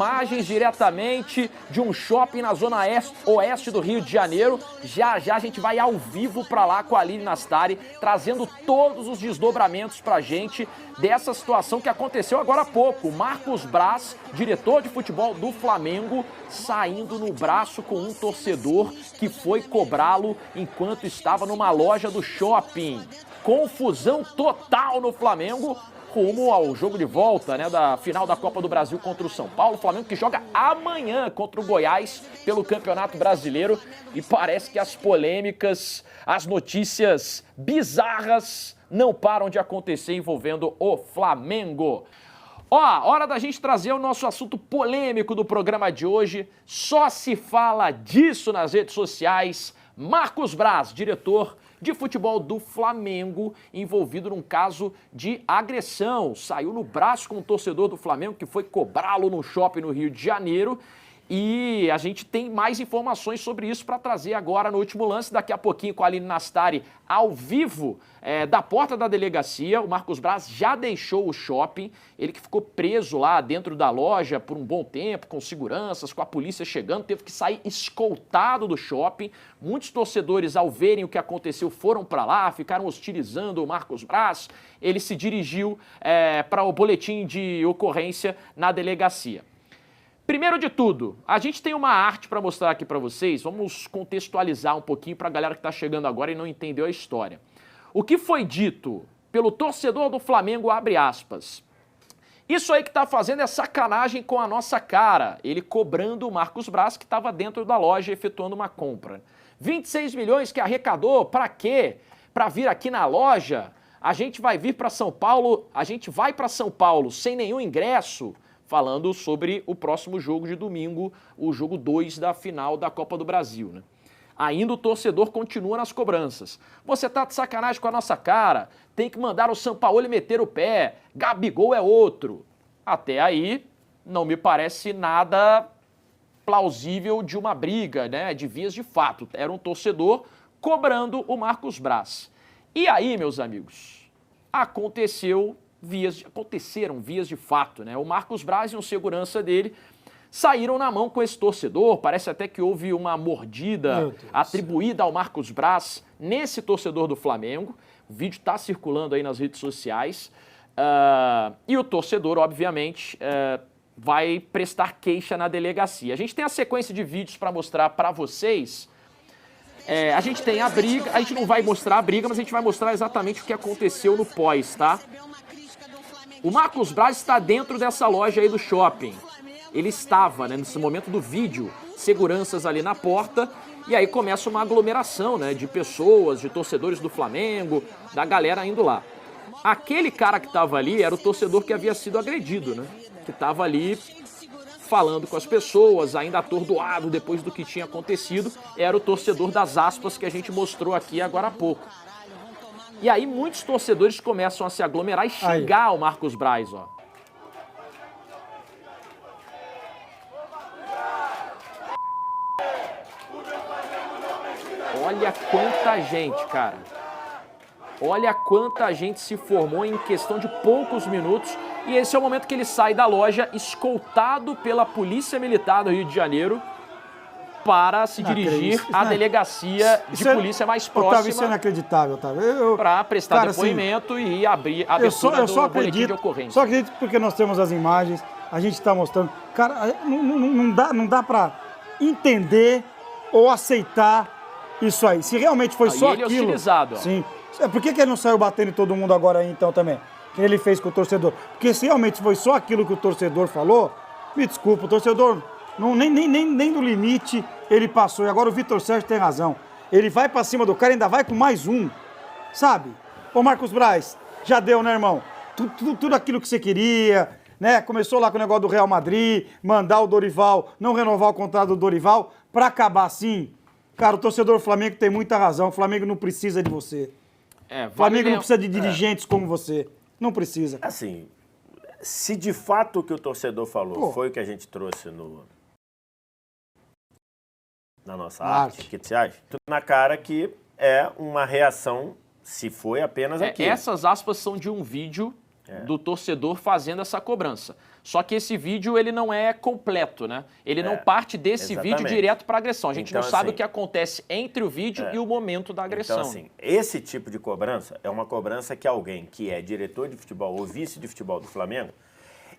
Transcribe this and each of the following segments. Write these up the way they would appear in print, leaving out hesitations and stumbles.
Imagens diretamente de um shopping na zona oeste do Rio de Janeiro. Já já a gente vai ao vivo para lá com a Aline Nastari, trazendo todos os desdobramentos pra gente dessa situação que aconteceu agora há pouco. Marcos Braz, diretor de futebol do Flamengo, saindo no braço com um torcedor que foi cobrá-lo enquanto estava numa loja do shopping. Confusão total no Flamengo, rumo ao jogo de volta, né, da final da Copa do Brasil contra o São Paulo. O Flamengo que joga amanhã contra o Goiás pelo Campeonato Brasileiro. E parece que as polêmicas, as notícias bizarras não param de acontecer envolvendo o Flamengo. Ó, hora da gente trazer o nosso assunto polêmico do programa de hoje. Só se fala disso nas redes sociais. Marcos Braz, diretor de futebol do Flamengo, envolvido num caso de agressão. Saiu no braço com um torcedor do Flamengo que foi cobrá-lo no shopping no Rio de Janeiro. E a gente tem mais informações sobre isso para trazer agora no Último Lance, daqui a pouquinho com a Aline Nastari, ao vivo, da porta da delegacia. O Marcos Braz já deixou o shopping, ele que ficou preso lá dentro da loja por um bom tempo, com seguranças, com a polícia chegando, teve que sair escoltado do shopping. Muitos torcedores, ao verem o que aconteceu, foram para lá, ficaram hostilizando o Marcos Braz. Ele se dirigiu para o boletim de ocorrência na delegacia. Primeiro de tudo, a gente tem uma arte para mostrar aqui para vocês. Vamos contextualizar um pouquinho para a galera que está chegando agora e não entendeu a história. O que foi dito pelo torcedor do Flamengo, abre aspas. Isso aí que tá fazendo é sacanagem com a nossa cara. Ele cobrando o Marcos Braz, que estava dentro da loja efetuando uma compra. 26 milhões que arrecadou, para quê? Para vir aqui na loja? A gente vai vir para São Paulo, a gente vai para São Paulo sem nenhum ingresso, falando sobre o próximo jogo de domingo, o jogo 2 da final da Copa do Brasil, né? Ainda o torcedor continua nas cobranças. Você tá de sacanagem com a nossa cara, tem que mandar o Sampaoli meter o pé, Gabigol é outro. Até aí, não me parece nada plausível de uma briga, né, de vias de fato. Era um torcedor cobrando o Marcos Braz. E aí, meus amigos, aconteceram vias de fato, né? O Marcos Braz e um segurança dele saíram na mão com esse torcedor. Parece até que houve uma mordida atribuída ao Marcos Braz nesse torcedor do Flamengo. O vídeo está circulando aí nas redes sociais. E o torcedor, obviamente, vai prestar queixa na delegacia. A gente tem a sequência de vídeos para mostrar para vocês. A gente tem a briga, a gente não vai mostrar a briga, mas a gente vai mostrar exatamente o que aconteceu no pós, tá? O Marcos Braz está dentro dessa loja aí do shopping. Ele estava, né, nesse momento do vídeo, seguranças ali na porta, e aí começa uma aglomeração, né, de pessoas, de torcedores do Flamengo, da galera indo lá. Aquele cara que estava ali era o torcedor que havia sido agredido, né, que estava ali falando com as pessoas, ainda atordoado depois do que tinha acontecido, era o torcedor das aspas que a gente mostrou aqui agora há pouco. E aí muitos torcedores começam a se aglomerar e xingar o Marcos Braz, ó. Olha quanta gente, cara. Olha quanta gente se formou em questão de poucos minutos. E esse é o momento que ele sai da loja escoltado pela Polícia Militar do Rio de Janeiro para se dirigir à delegacia de polícia mais próxima. Otávio, isso é inacreditável, Otávio. Para prestar depoimento assim, e abrir a abertura do boletim de ocorrência. Só acredito porque nós temos as imagens, a gente está mostrando. Cara, não dá para entender ou aceitar isso aí. Se realmente foi só ele aquilo... é hostilizado. Ó. Sim. Por que ele não saiu batendo em todo mundo agora aí, então, também? Que ele fez com o torcedor? Porque se realmente foi só aquilo que o torcedor falou, me desculpa, o torcedor... nem no limite ele passou. E agora o Vitor Sérgio tem razão. Ele vai pra cima do cara e ainda vai com mais um. Sabe? Ô Marcos Braz, já deu, né, irmão? Tudo aquilo que você queria, né? Começou lá com o negócio do Real Madrid, mandar o Dorival, não renovar o contrato do Dorival, pra acabar assim. Cara, o torcedor do Flamengo tem muita razão. O Flamengo não precisa de você. O Flamengo não precisa de dirigentes como você. Não precisa. Assim, se de fato o que o torcedor falou foi o que a gente trouxe na nossa arte, o que você acha? Tudo na cara que é uma reação, se foi apenas aquilo. Essas aspas são de um vídeo do torcedor fazendo essa cobrança. Só que esse vídeo ele não é completo, né? Ele não parte desse vídeo direto para agressão. A gente então, não sabe assim, o que acontece entre o vídeo e o momento da agressão. Então, assim, esse tipo de cobrança é uma cobrança que alguém que é diretor de futebol ou vice de futebol do Flamengo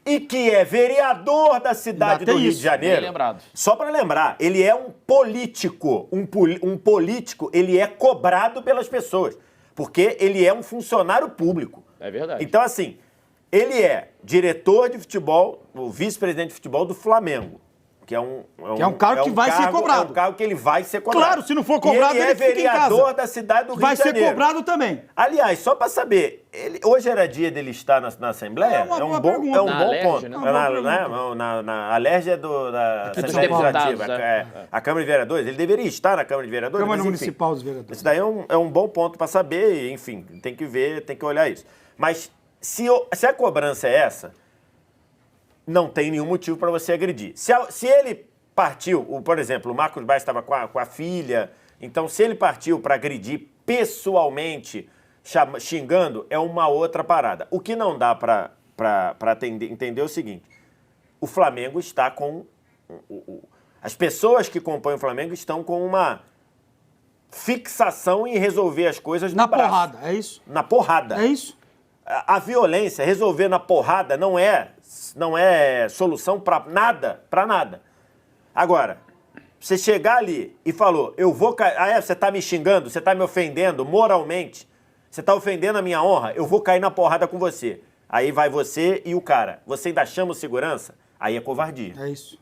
e que é vereador da cidade do Rio de Janeiro, só para lembrar, ele é um político. Um político, ele é cobrado pelas pessoas, porque ele é um funcionário público. É verdade. Então, assim, ele é diretor de futebol, o vice-presidente de futebol do Flamengo, que é um cargo que vai ser cobrado. É um cargo que ele vai ser cobrado. Claro, se não for cobrado, ele é vereador da cidade do Rio de Janeiro. Vai ser cobrado também. Aliás, só para saber, hoje era dia dele estar na Assembleia? É um bom ponto. Na Alerj da Assembleia Legislativa, a Câmara de Vereadores. Ele deveria estar na Câmara de Vereadores. Câmara Municipal dos Vereadores. Isso daí é um bom ponto para saber, enfim, tem que ver, tem que olhar isso. Mas se a cobrança é essa, não tem nenhum motivo para você agredir. Se ele partiu, por exemplo, o Marcos Braz estava com a filha, então se ele partiu para agredir pessoalmente, xingando, é uma outra parada. O que não dá para entender é o seguinte, o Flamengo está com... As pessoas que compõem o Flamengo estão com uma fixação em resolver as coisas na porrada, é isso? Na porrada. É isso? A violência, resolver na porrada não é solução para nada. Agora, você chegar ali e falou, eu vou cair, você tá me xingando, você tá me ofendendo moralmente, você tá ofendendo a minha honra, eu vou cair na porrada com você. Aí vai você e o cara, você ainda chama o segurança, aí é covardia. É isso.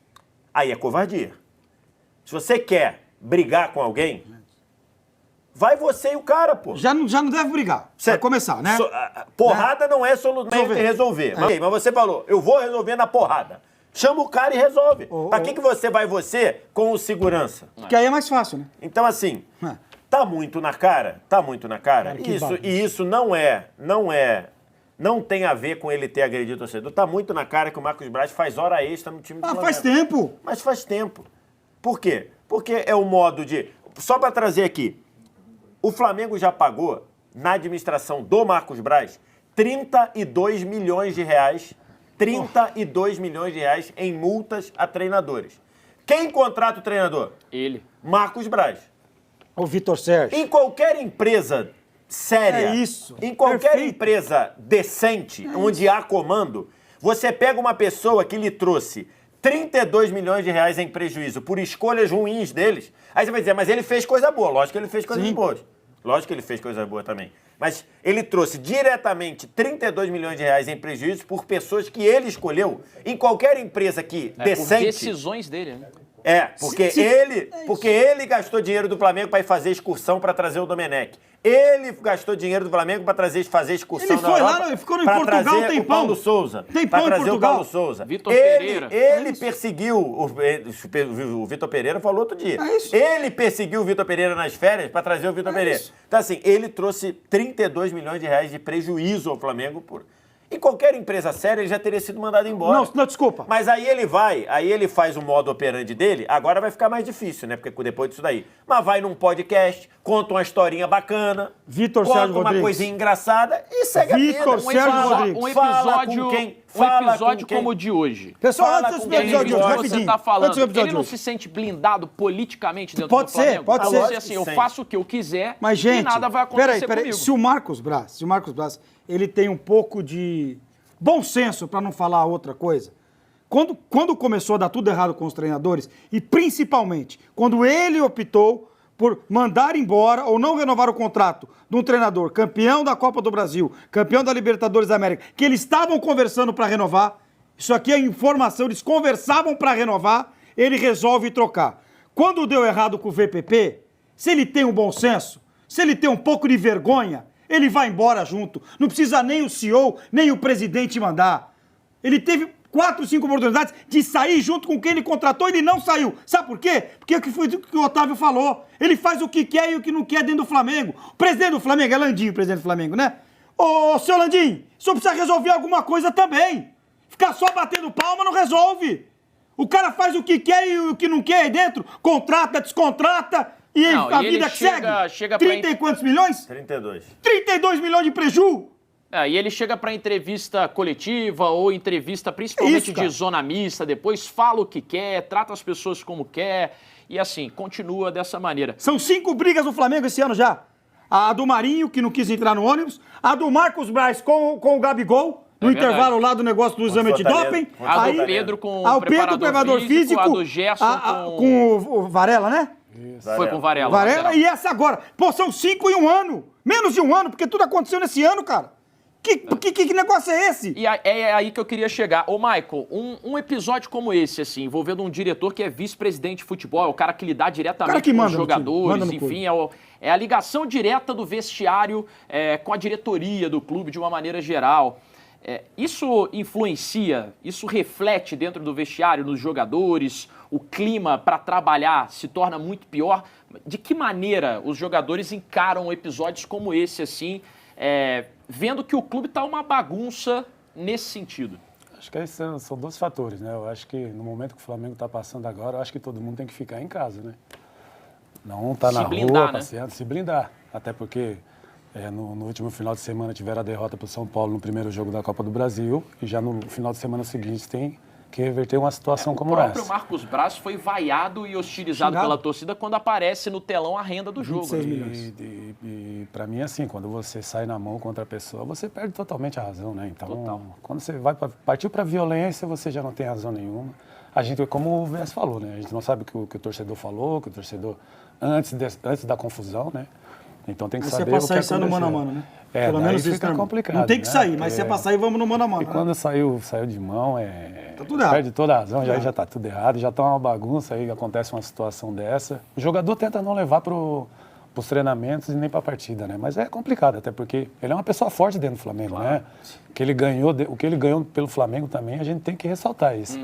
Aí é covardia. Se você quer brigar com alguém, vai você e o cara, pô. Já não deve brigar. Vai começar, né? Porrada não é solução de resolver. Mas você falou, eu vou resolver na porrada. Chama o cara e resolve. Pra que você vai com o segurança? Porque aí é mais fácil, né? Então, assim, tá muito na cara. Isso não tem a ver com ele ter agredido o torcedor. Tá muito na cara que o Marcos Braz faz hora extra no time do Flamengo. Faz tempo. Mas faz tempo. Por quê? Porque é o modo de... Só pra trazer aqui, o Flamengo já pagou, na administração do Marcos Braz, 32 milhões de reais, 32 milhões de reais em multas a treinadores. Quem contrata o treinador? Ele. Marcos Braz. O Vitor Sérgio. Em qualquer empresa séria, em qualquer empresa decente, onde há comando, você pega uma pessoa que lhe trouxe 32 milhões de reais em prejuízo por escolhas ruins deles. Aí você vai dizer, mas ele fez coisa boa. Lógico que ele fez coisas boas. Lógico que ele fez coisa boa também. Mas ele trouxe diretamente 32 milhões de reais em prejuízo por pessoas que ele escolheu em qualquer empresa que decente... Por decisões dele, né? Porque ele gastou dinheiro do Flamengo para ir fazer excursão para trazer o Domenech. Ele gastou dinheiro do Flamengo para fazer excursão na Europa. Ele foi lá, ficou em Portugal um tempão. O Paulo Souza. Tempão para trazer em o Paulo Souza. Vitor Pereira. Ele perseguiu, o Vitor Pereira falou outro dia. Ele perseguiu o Vitor Pereira nas férias para trazer o Vitor Pereira. Então, assim, ele trouxe 32 milhões de reais de prejuízo ao Flamengo Em qualquer empresa séria, ele já teria sido mandado embora. Não, desculpa. Mas aí ele faz o modo operandi dele, agora vai ficar mais difícil, né? Porque depois disso daí. Mas vai num podcast, conta uma historinha bacana, conta uma coisinha engraçada e segue a vida. Um episódio como o de hoje. Pessoal, antes do episódio de hoje, rapidinho. Você tá falando, ele não se sente blindado politicamente dentro do Flamengo? Pode ser. Assim, eu faço o que eu quiser e nada vai acontecer comigo. Se o Marcos Braz, ele tem um pouco de bom senso, para não falar outra coisa. Quando começou a dar tudo errado com os treinadores, e principalmente quando ele optou por mandar embora ou não renovar o contrato de um treinador campeão da Copa do Brasil, campeão da Libertadores da América, que eles estavam conversando para renovar, isso aqui é informação, eles conversavam para renovar, ele resolve trocar. Quando deu errado com o VPP, se ele tem um bom senso, se ele tem um pouco de vergonha, ele vai embora junto. Não precisa nem o CEO, nem o presidente mandar. Ele teve 4, 5 oportunidades de sair junto com quem ele contratou e ele não saiu. Sabe por quê? Porque foi o que o Otávio falou. Ele faz o que quer e o que não quer dentro do Flamengo. O presidente do Flamengo é Landim, o presidente do Flamengo, né? Ô, seu Landim, o senhor precisa resolver alguma coisa também. Ficar só batendo palma não resolve. O cara faz o que quer e o que não quer aí dentro. Contrata, descontrata... E a vida que segue? 30 e quantos milhões? 32. 32 milhões de preju? E ele chega para entrevista coletiva ou entrevista principalmente de zona mista, depois fala o que quer, trata as pessoas como quer e assim, continua dessa maneira. São 5 brigas no Flamengo esse ano já. A do Marinho, que não quis entrar no ônibus, a do Marcos Braz com o Gabigol, no intervalo lá do negócio do exame antidoping. A do Pedro com o preparador físico, a do Gerson com o Varela, né? Isso. Foi com o Varela. E essa agora. Pô, são 5 em um ano. Menos de um ano, porque tudo aconteceu nesse ano, cara. Que negócio é esse? E é aí que eu queria chegar. Ô, Michael, um episódio como esse, assim, envolvendo um diretor que é vice-presidente de futebol, é o cara que lidar diretamente com os jogadores, enfim, é a ligação direta do vestiário com a diretoria do clube de uma maneira geral. Isso influencia, isso reflete dentro do vestiário, nos jogadores, o clima para trabalhar se torna muito pior. De que maneira os jogadores encaram episódios como esse, assim, vendo que o clube está uma bagunça nesse sentido? Acho que são 2 fatores, né? Eu acho que no momento que o Flamengo está passando agora, eu acho que todo mundo tem que ficar em casa, né? Não tá na rua passeando, se blindar. Até porque no último final de semana tiveram a derrota para o São Paulo no primeiro jogo da Copa do Brasil e já no final de semana seguinte tem que reverter uma situação como essa. O próprio Marcos Braz foi vaiado e hostilizado pela torcida quando aparece no telão a renda do jogo. E para mim, assim, quando você sai na mão contra a pessoa, você perde totalmente a razão, né? Então, quando você partiu para violência, você já não tem razão nenhuma. A gente, como o VS falou, né? A gente não sabe o que o torcedor falou, que o torcedor, antes da confusão, né? Então tem que saber o que aconteceu. Se é passar, isso no mano a mano, né? Pelo menos fica complicado. Não tem que sair, mas se é passar, vamos no mano a mano. E quando saiu de mão, tá tudo errado. Perde toda a razão, já tá tudo errado, já tá uma bagunça aí, acontece uma situação dessa. O jogador tenta não levar pros treinamentos e nem pra partida, né? Mas é complicado, até porque ele é uma pessoa forte dentro do Flamengo, né? O que ele ganhou pelo Flamengo também, a gente tem que ressaltar isso.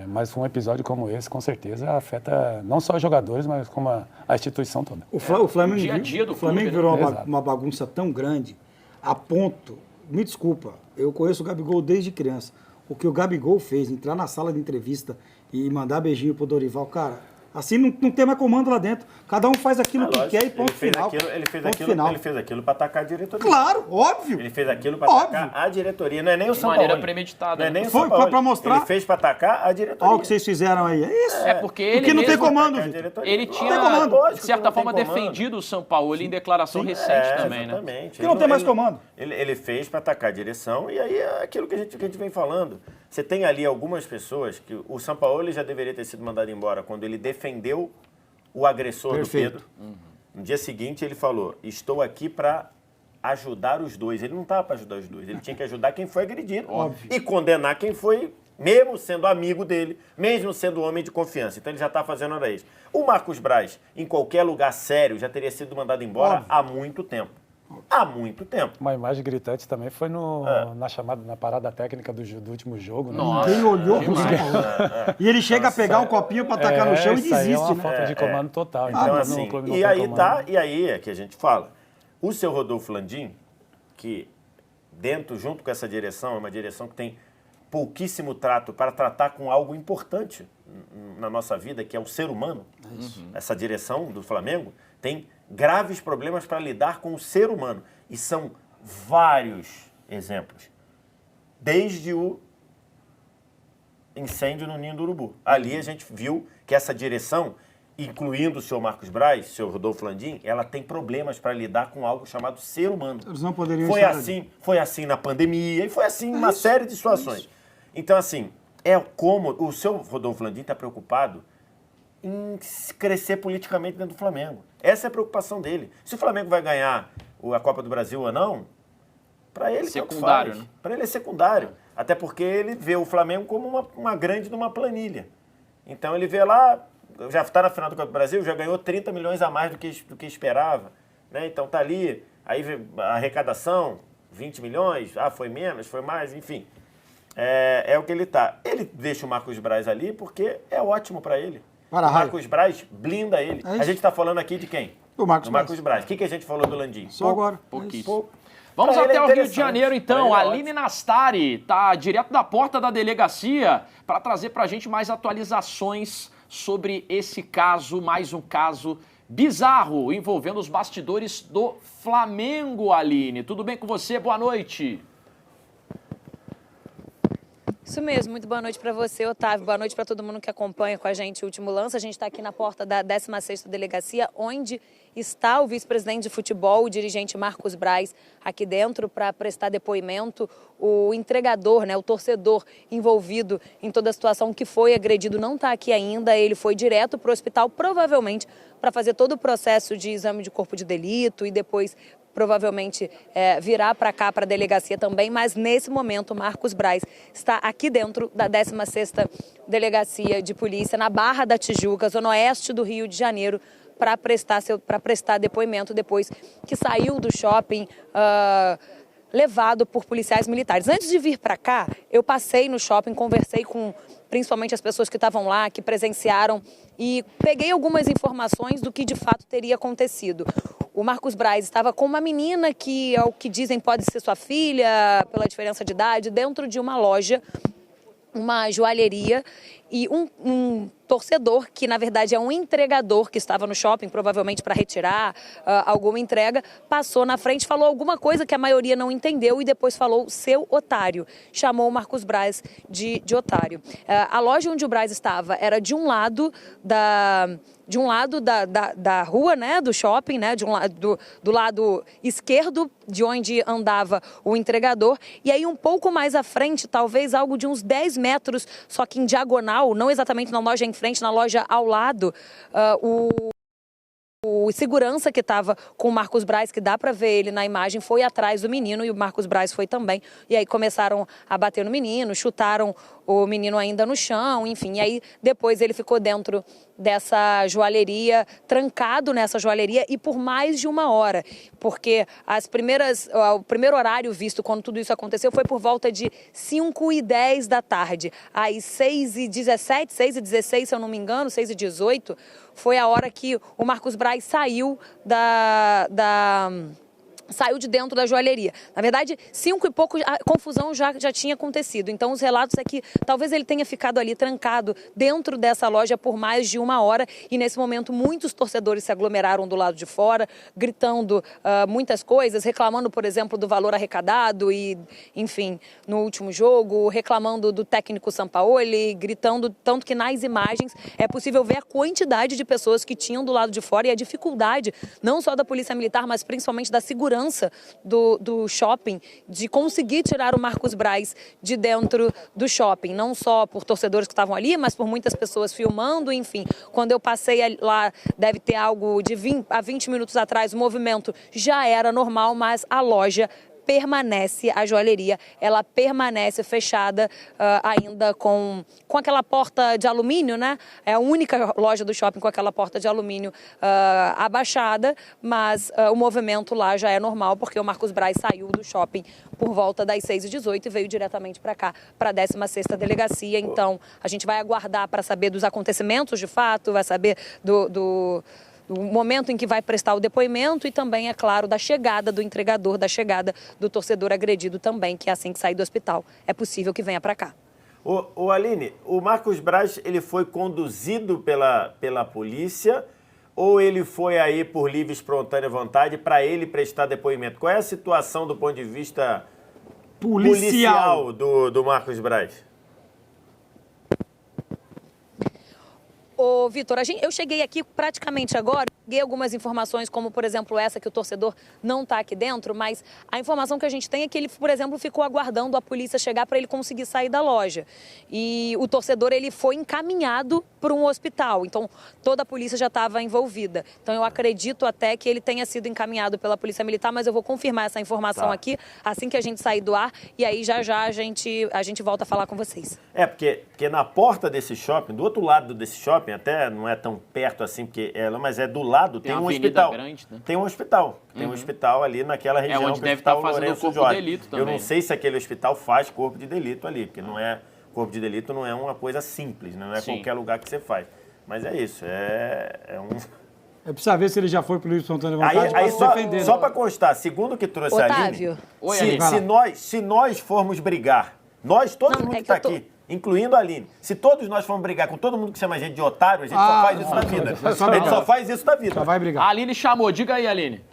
Mas um episódio como esse, com certeza, afeta não só os jogadores, mas como a instituição toda. O Flamengo, dia a dia do o Flamengo clube, virou uma bagunça tão grande, a ponto, me desculpa, eu conheço o Gabigol desde criança. O que o Gabigol fez, entrar na sala de entrevista e mandar beijinho pro Dorival, cara, assim não tem mais comando lá dentro. Cada um faz aquilo que quer e ponto final. Ele fez aquilo para atacar a diretoria. Claro, óbvio. Ele fez aquilo para atacar a diretoria, não é nem o São Paulo. De maneira premeditada. Não é nem o Foi para mostrar. Ele fez para atacar a diretoria. Olha o que vocês fizeram aí. É isso. Porque ele não tem comando, ele tinha, de certa forma, defendido o São Paulo em declaração recente também, né? Exatamente. Porque não tem mais comando. Ele fez para atacar a direção e aí é aquilo que a gente vem falando. Você tem ali algumas pessoas que o São Paulo já deveria ter sido mandado embora quando ele defendeu o agressor do Pedro. No dia seguinte ele falou, estou aqui para ajudar os dois. Ele não estava para ajudar os dois, ele tinha que ajudar quem foi agredido. Óbvio. E condenar quem foi, mesmo sendo amigo dele, mesmo sendo homem de confiança. Então ele já está fazendo hora extra. O Marcos Braz, em qualquer lugar sério, já teria sido mandado embora há muito tempo. Há muito tempo. Uma imagem gritante também foi na parada técnica do último jogo. Né? Nossa, quem olhou pro São Paulo. E ele chega a pegar um copinho para tacar no chão e desiste, é uma né? falta de comando total. Então, assim, e aí é que a gente fala. O seu Rodolfo Landim, que junto com essa direção, é uma direção que tem pouquíssimo trato para tratar com algo importante na nossa vida, que é o ser humano. Essa direção do Flamengo tem graves problemas para lidar com o ser humano. E são vários exemplos. Desde o incêndio no Ninho do Urubu. Ali a gente viu que essa direção, incluindo o senhor Marcos Braz, o senhor Rodolfo Landim, ela tem problemas para lidar com algo chamado ser humano. Eles não poderiam foi assim na pandemia e foi assim em uma série de situações. Então, assim, como o senhor Rodolfo Landim está preocupado em crescer politicamente dentro do Flamengo. Essa é a preocupação dele. Se o Flamengo vai ganhar a Copa do Brasil ou não, para ele secundário, né? Para ele é secundário. Até porque ele vê o Flamengo como uma grande numa planilha. Então ele vê lá, já está na final do Copa do Brasil, já ganhou 30 milhões a mais do que esperava. Né? Então tá ali, aí a arrecadação, 20 milhões, foi menos, foi mais, enfim. É o que ele tá. Ele deixa o Marcos Braz ali porque é ótimo para ele. O Marcos Braz blinda ele. A gente está falando aqui de quem? Do Marcos Braz. O que a gente falou do Landim? Só agora. Pouquíssimo. Vamos até o Rio de Janeiro, então. A Aline Nastari está direto da porta da delegacia para trazer para a gente mais atualizações sobre esse caso, mais um caso bizarro envolvendo os bastidores do Flamengo, Aline. Tudo bem com você? Boa noite. Isso mesmo, muito boa noite para você, Otávio. Boa noite para todo mundo que acompanha com a gente o Último Lance. A gente está aqui na porta da 16ª Delegacia, onde está o vice-presidente de futebol, o dirigente Marcos Braz, aqui dentro para prestar depoimento. O entregador, né, o torcedor envolvido em toda a situação que foi agredido não está aqui ainda. Ele foi direto para o hospital, provavelmente para fazer todo o processo de exame de corpo de delito e depois provavelmente virá para cá, para a delegacia também, mas nesse momento Marcos Braz está aqui dentro da 16ª Delegacia de Polícia, na Barra da Tijuca, zona oeste do Rio de Janeiro, para prestar depoimento depois que saiu do shopping levado por policiais militares. Antes de vir para cá, eu passei no shopping, conversei com principalmente as pessoas que estavam lá, que presenciaram, e peguei algumas informações do que de fato teria acontecido. O Marcos Braz estava com uma menina que, ao que dizem, pode ser sua filha, pela diferença de idade, dentro de uma loja, uma joalheria, e um torcedor, que na verdade é um entregador que estava no shopping, provavelmente para retirar alguma entrega, passou na frente, falou alguma coisa que a maioria não entendeu e depois falou seu otário. Chamou o Marcos Braz de otário. A loja onde o Braz estava era de um lado da rua, né, do shopping, né, do lado esquerdo de onde andava o entregador, e aí um pouco mais à frente, talvez algo de uns 10 metros, só que em diagonal, não exatamente na loja em frente, na loja ao lado, o segurança que estava com o Marcos Braz, que dá para ver ele na imagem, foi atrás do menino e o Marcos Braz foi também. E aí começaram a bater no menino, chutaram o menino ainda no chão, enfim. E aí depois ele ficou dentro dessa joalheria, trancado nessa joalheria e por mais de 1 hora. Porque o primeiro horário visto quando tudo isso aconteceu foi por volta de 5h10 da tarde. Às 6h17, 6h16, se eu não me engano, 6h18, foi a hora que o Marcos Braz saiu saiu de dentro da joalheria. Na verdade, 5 e pouco, a confusão já tinha acontecido. Então, os relatos é que talvez ele tenha ficado ali trancado dentro dessa loja por mais de 1 hora e, nesse momento, muitos torcedores se aglomeraram do lado de fora, gritando muitas coisas, reclamando, por exemplo, do valor arrecadado e, enfim, no último jogo, reclamando do técnico Sampaoli, gritando, tanto que nas imagens é possível ver a quantidade de pessoas que tinham do lado de fora e a dificuldade, não só da Polícia Militar, mas principalmente da segurança do shopping, de conseguir tirar o Marcos Braz de dentro do shopping, não só por torcedores que estavam ali, mas por muitas pessoas filmando, enfim. Quando eu passei lá, deve ter algo de 20 minutos atrás, o movimento já era normal, mas a loja permanece, a joalheria, ela permanece fechada ainda com aquela porta de alumínio, né? É a única loja do shopping com aquela porta de alumínio abaixada, mas o movimento lá já é normal, porque o Marcos Braz saiu do shopping por volta das 6h18 e veio diretamente para cá, para a 16ª Delegacia. Então, a gente vai aguardar para saber dos acontecimentos de fato, vai saber do momento em que vai prestar o depoimento e também, é claro, da chegada do entregador, da chegada do torcedor agredido também, que é assim que sair do hospital. É possível que venha para cá. Ô Aline, o Marcos Braz, ele foi conduzido pela polícia ou ele foi aí por livre e espontânea vontade para ele prestar depoimento? Qual é a situação do ponto de vista policial do Marcos Braz? Ô, Vitor, eu cheguei aqui praticamente agora, peguei algumas informações, como, por exemplo, essa que o torcedor não está aqui dentro, mas a informação que a gente tem é que ele, por exemplo, ficou aguardando a polícia chegar para ele conseguir sair da loja. E o torcedor, ele foi encaminhado para um hospital, então toda a polícia já estava envolvida. Então eu acredito até que ele tenha sido encaminhado pela Polícia Militar, mas eu vou confirmar essa informação aqui assim que a gente sair do ar e aí já a gente volta a falar com vocês. Porque na porta desse shopping, do outro lado desse shopping, até não é tão perto assim, mas é do lado, tem um hospital. Grande, né? Tem um hospital. Tem um hospital ali naquela região. Onde deve estar fazendo o corpo de delito também. Eu não sei se aquele hospital faz corpo de delito ali, porque não é... Corpo de delito não é uma coisa simples, né? Não é qualquer lugar que você faz. Mas é isso, é precisa ver se ele já foi pelo livre espontânea vontade para se defender. Só para constar, segundo o que trouxe a Aline, Otávio. se nós formos brigar, todo mundo que está aqui, incluindo a Aline. Se todos nós formos brigar com todo mundo que chama a gente de otário, a gente só faz isso na vida. A gente só faz isso na vida. Só vai brigar. A Aline chamou, diga aí, Aline.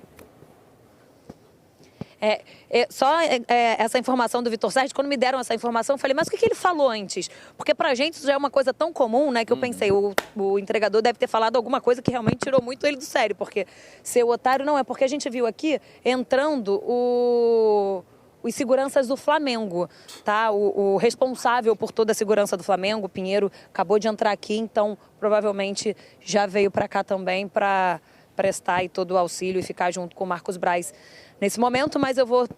Essa informação do Vitor Sérgio, quando me deram essa informação, eu falei, mas o que ele falou antes? Porque pra gente isso já é uma coisa tão comum, né, que eu pensei, o entregador deve ter falado alguma coisa que realmente tirou muito ele do sério, porque ser o otário não é, porque a gente viu aqui entrando os seguranças do Flamengo, tá? O responsável por toda a segurança do Flamengo, o Pinheiro, acabou de entrar aqui, então provavelmente já veio pra cá também pra prestar aí todo o auxílio e ficar junto com o Marcos Braz nesse momento, mas eu vou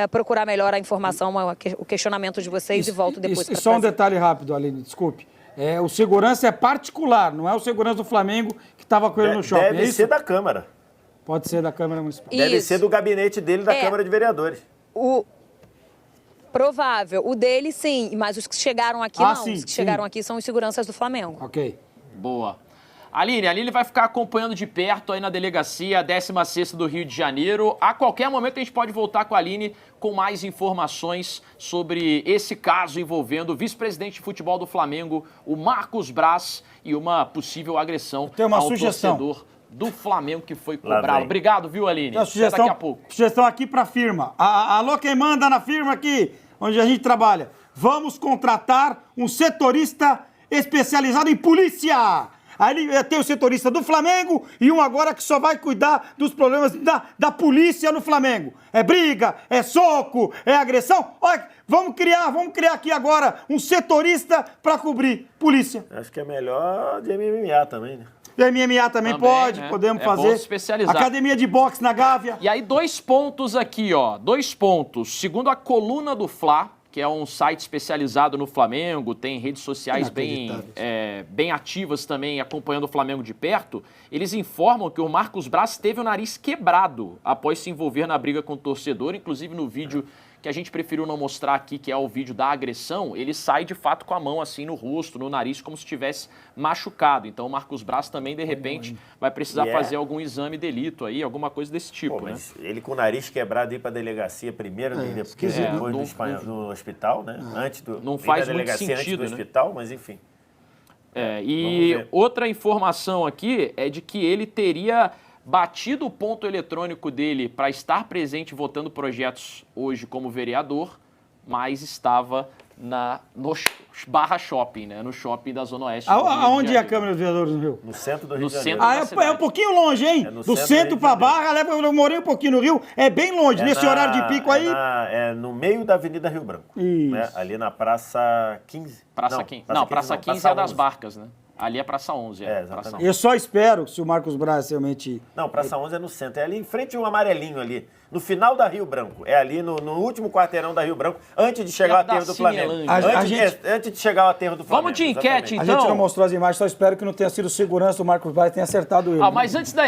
procurar melhor a informação, o questionamento de vocês e volto depois. E só um detalhe rápido, Aline, desculpe. O segurança é particular, não é o segurança do Flamengo que estava com ele no shopping. Deve ser da Câmara. Pode ser da Câmara Municipal. Deve ser do gabinete dele da Câmara de Vereadores. Provável. O dele, sim, mas os que chegaram aqui não. Sim, os que chegaram aqui são os seguranças do Flamengo. Ok. Boa. Aline vai ficar acompanhando de perto aí na delegacia, a 16ª do Rio de Janeiro. A qualquer momento a gente pode voltar com a Aline com mais informações sobre esse caso envolvendo o vice-presidente de futebol do Flamengo, o Marcos Braz, e uma possível agressão ao torcedor do Flamengo que foi cobrado. Obrigado, viu, Aline? Até daqui a pouco. Sugestão aqui para a firma. Alô, quem manda na firma aqui, onde a gente trabalha. Vamos contratar um setorista especializado em polícia. Aí tem o setorista do Flamengo e um agora que só vai cuidar dos problemas da polícia no Flamengo. É briga, é soco, é agressão. Olha, vamos criar aqui agora um setorista para cobrir polícia. Acho que é melhor de MMA também, né? E MMA também pode, né? Podemos fazer. Bom especializar. Academia de boxe na Gávea. E aí 2 pontos aqui, ó. 2 pontos. Segundo a Coluna do Fla, que é um site especializado no Flamengo, tem redes sociais bem ativas também, acompanhando o Flamengo de perto, eles informam que o Marcos Braz teve o nariz quebrado após se envolver na briga com o torcedor, inclusive no vídeo que a gente preferiu não mostrar aqui, que é o vídeo da agressão, ele sai de fato com a mão assim no rosto, no nariz, como se estivesse machucado. Então o Marcos Braz também, de repente, vai precisar fazer algum exame de delito aí, alguma coisa desse tipo, né? Ele com o nariz quebrado ir pra delegacia primeiro, depois no hospital, né? Antes do não faz muito delegacia, sentido, antes do hospital, mas enfim. E outra informação aqui é de que ele teria batido o ponto eletrônico dele para estar presente votando projetos hoje como vereador, mas estava no Barra Shopping, né? No shopping da Zona Oeste. Aonde é a Câmara dos Vereadores no Rio? No centro do Rio de Janeiro. Janeiro. É um pouquinho longe, hein? Do centro para Barra, eu morei um pouquinho no Rio, é bem longe, nesse horário de pico aí. É no meio da Avenida Rio Branco. Né? Ali na Praça 15. Praça 15 é a das Barcas, né? Ali é Praça 11. Exatamente. Eu só espero, se o Marcos Braz realmente... Não, Praça 11 é no centro. É ali em frente um amarelinho ali. No final da Rio Branco. É ali no último quarteirão da Rio Branco, antes de chegar ao aterro do Flamengo. Antes de chegar ao aterro do Flamengo. Vamos de enquete, então. A gente não mostrou as imagens, só espero que não tenha sido segurança do Marcos Braz tenha acertado ele. Mas antes da